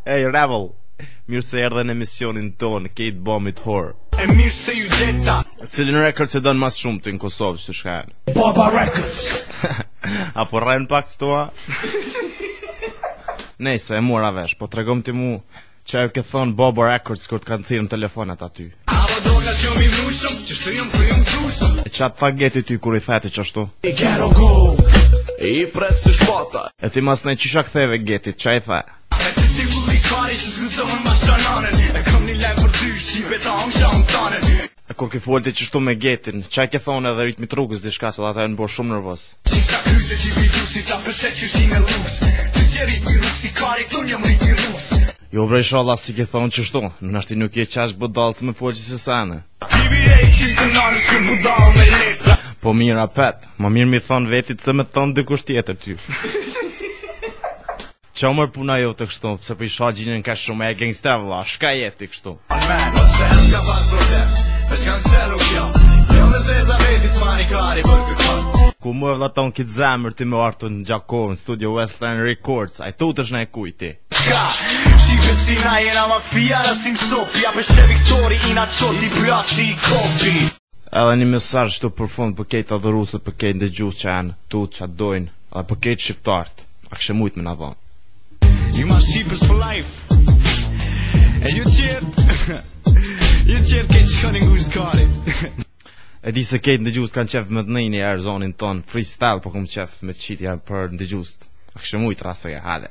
Ej, Revel, mirë se erdhe në emisionin tonë, Kate Bombit Horror. E mirë se ju gjeta. Cilin rekord se donë mas shumë të në Kosovë, që shkajen? Baba Records. Apo rrejnë pak të toa? Nejse, e mora vesh, po të regom të mu që e ke thonë Baba Records kër të kanë thirë në telefonat aty. E qatë ta geti ty kur i theti qashtu? I pret si shpata. E ti mas ne qisha ktheve getit, qa i the? E kur ki folti qështu me getin, qa i ke thonë edhe ritmit rrugës dishka se ata e në bo shumë nervos? Jo bre inshallah si ke thonë qështu, në nashti nuk je qash budalës me folqë se sane. Po mirë apet, ma mirë mi thonë vetit se me thonë dikush tjetër ty. Qa mërë puna jo të kështu, pëse për isha gjinën ka shumë e gangster vla, shka jeti kështu? Ku më e vla tonë kitë zemër ti me artu në Gjakovë, në studio Westland Records, a i tu të shna e kujti. Shqipët si na jena mafia, rasim sopi, apë shë Viktori, ina qoti, plasi i kopi. Edhe një mesazh këtu për fund për kejt adhurusët, për kejt ndëgjus që janë tu që atë dojnë, edhe për kejt shqiptartë, a kështë mujtë me na dhonë. Ju ma shqipës for life. E ju qërë kejt që kanë ngusht kari. E di se kejt ndëgjus kanë qef me të nejni e zonin ton freestyle, po kom qef me qitja për ndëgjus. A kështë mujtë rasoj e hale.